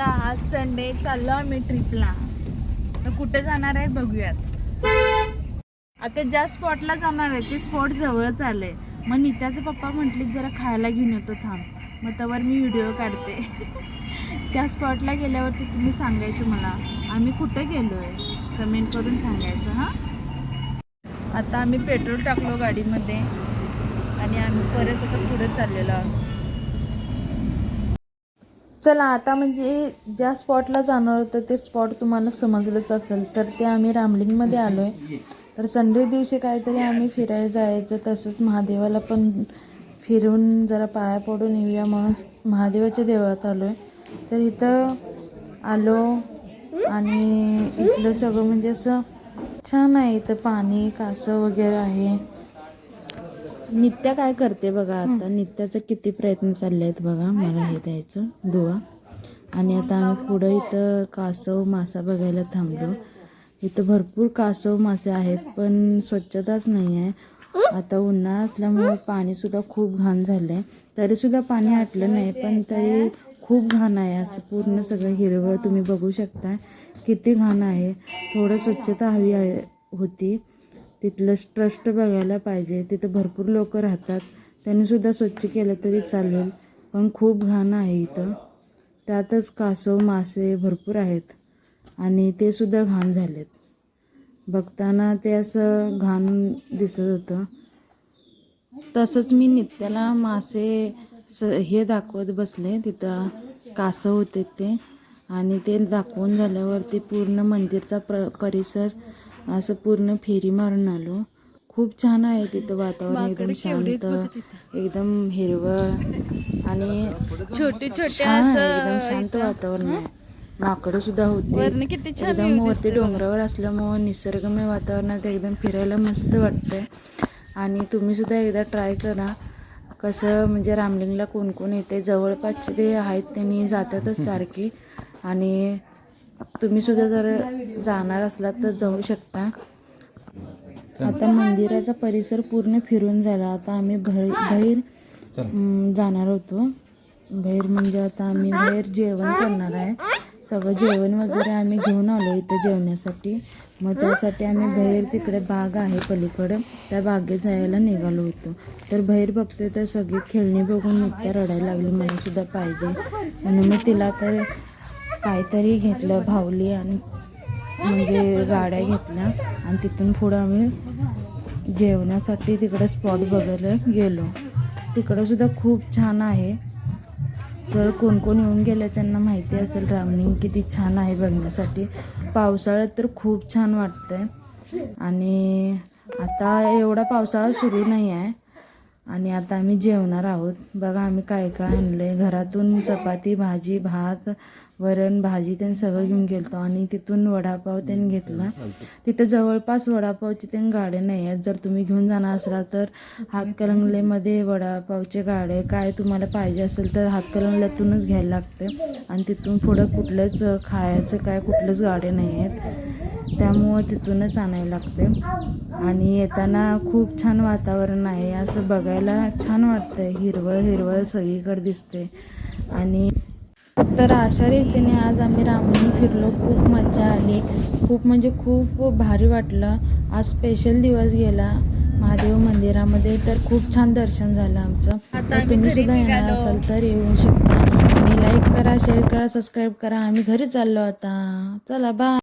आज संडे चाललो आम्ही ट्रिपला. तर कुठे जाणार आहे बघूयात. आता ज्या स्पॉटला जाणार आहे ते स्पॉट जवळच आले. मग नित्याचे पप्पा म्हटले जरा खायला घेऊन येतो थांब. मग त्यावर मी व्हिडिओ काढते. त्या स्पॉटला गेल्यावरती तुम्ही सांगायचं मला आम्ही कुठे गेलो आहे, कमेंट करून सांगायचं. हां, आता आम्ही पेट्रोल टाकलो गाडीमध्ये आणि आम्ही परत आता पुढे चाललेलो आहोत. चला आता म्हणजे ज्या स्पॉटला जाणार होतं ते स्पॉट तुम्हाला समजलंच असेल. तर ते आम्ही रामलिंगमध्ये आलो आहे. तर संडे दिवशी काहीतरी आम्ही फिरायला जायचं, तसंच महादेवाला पण फिरून जरा पाया पडून येऊया म्हणून महादेवाच्या देवळात आलो आहे. तर इथं आलो आणि इथलं सगळं म्हणजे असं छान आहे. इथं पाणी कासव वगैरे आहे. नित्या काय करते बघा. आता नित्याचं किती प्रयत्न चालले आहेत बघा, मला हे द्यायचं दुवा. आणि आता आम्ही पुढं इथं कासव मासा बघायला थांबलो. इथं भरपूर कासव मासे आहेत पण स्वच्छताच नाही आहे. आता उन्हाळा असल्यामुळे पाणीसुद्धा खूप घाण झालं आहे. तरीसुद्धा पाणी आटलं नाही पण तरी खूप घाण आहे. असं पूर्ण सगळं हिरवं तुम्ही बघू शकता किती घाण आहे. थोडं स्वच्छता हवी होती. तिथलं ट्रस्ट बघायला पाहिजे. तिथं भरपूर लोक राहतात, त्यांनीसुद्धा स्वच्छ केलं तरी चालेल, पण खूप घाण आहे इथं. त्यातच कासव मासे भरपूर आहेत आणि ते सुद्धा घाण झालेत. बघताना ते असं घाण दिसत होतं. तसंच मी नित्याला मासे हे दाखवत बसले. तिथं कासव होते ते, आणि ते दाखवून झाल्यावरती पूर्ण मंदिरचा परिसर असं पूर्ण फेरी मारून आलो. खूप छान आहे तिथं वातावरण, एकदम शांत, एकदम हिरवळ आणि छोटे छोटे असं एकदम शांत वातावरण आहे. माकडं सुद्धा होते. एकदम वरती डोंगरावर असल्यामुळं निसर्गमय वातावरणात एकदम फिरायला मस्त वाटतंय. आणि तुम्ही सुद्धा एकदा ट्राय करा. कसं म्हणजे रामलिंगला कोण कोण येते, जवळपासचे ते आहेत त्यांनी जातातच सारखी. आणि तुम्ही सुद्धा जर जाणार असलात तर जाऊ शकता. आता मंदिराचा परिसर पूर्ण फिरून झाला. आता आम्ही बाहेर जाणार होतो. बाहेर म्हणजे आता आम्ही बाहेर जेवण करणार आहे. सगळं जेवण वगैरे आम्ही घेऊन आलो इथं जेवण्यासाठी. मग त्यासाठी आम्ही बाहेर तिकडे बाग आहे पलीकडं, त्या बागेत जायला निघालो होतो. तर बाहेर बघतोय तर सगळी खेळणी बघून नित्या रडायला लागली, मला सुद्धा पाहिजे म्हणून मी तिला तर काहीतरी घेतलं, भावली आणि म्हणजे गाड्या घेतल्या. आणि तिथून पुढं आम्ही जेवणासाठी तिकडं स्पॉट बघायला गेलो. तिकडं सुद्धा खूप छान आहे. तर कोण कोण येऊन गेले त्यांना माहिती असेल रामलिंग किती छान आहे बघण्यासाठी. पावसाळ्यात तर खूप छान वाटतंय. आणि आता एवढा पावसाळा सुरू नाही आहे. आणि आता आम्ही जेवणार आहोत. बघा आम्ही काय काय आणलं. घरातून चपाती, भाजी, भात, वरण, भाजी त्यांनी सगळं घेऊन गेलतो. आणि तिथून वडापाव त्यांनी घेतला. तिथं जवळपास वडापावची त्यांनी गाड्या नाही आहेत. जर तुम्ही घेऊन जाणार असाल तर हातकणंगलेमध्ये वडापावचे गाड्या काय तुम्हाला पाहिजे असेल तर हातकणंगल्यातूनच घ्यायला लागतं. आणि तिथून पुढं कुठलंच खायचं काय कुठलंच गाड्या नाही आहेत, त्यामुळं तिथूनच आणायला लागते. आणि येताना खूप छान वातावरण आहे. असं बघायला छान वाटतंय. हिरवळ हिरवळ सगळीकडे दिसते. आणि तर अशा रीतीने आज आम्ही रामलिंग फिरलो. खूप मजा आली. खूप म्हणजे खूप भारी वाटलं. आज स्पेशल दिवस गेला महादेव मंदिरामध्ये. तर खूप छान दर्शन झालं आमचं. तर तुम्ही सुद्धा येणार असाल तर येऊ शकता. आणि लाईक करा, शेअर करा, सबस्क्राईब करा. आम्ही घरी चाललो आता. चला बाय.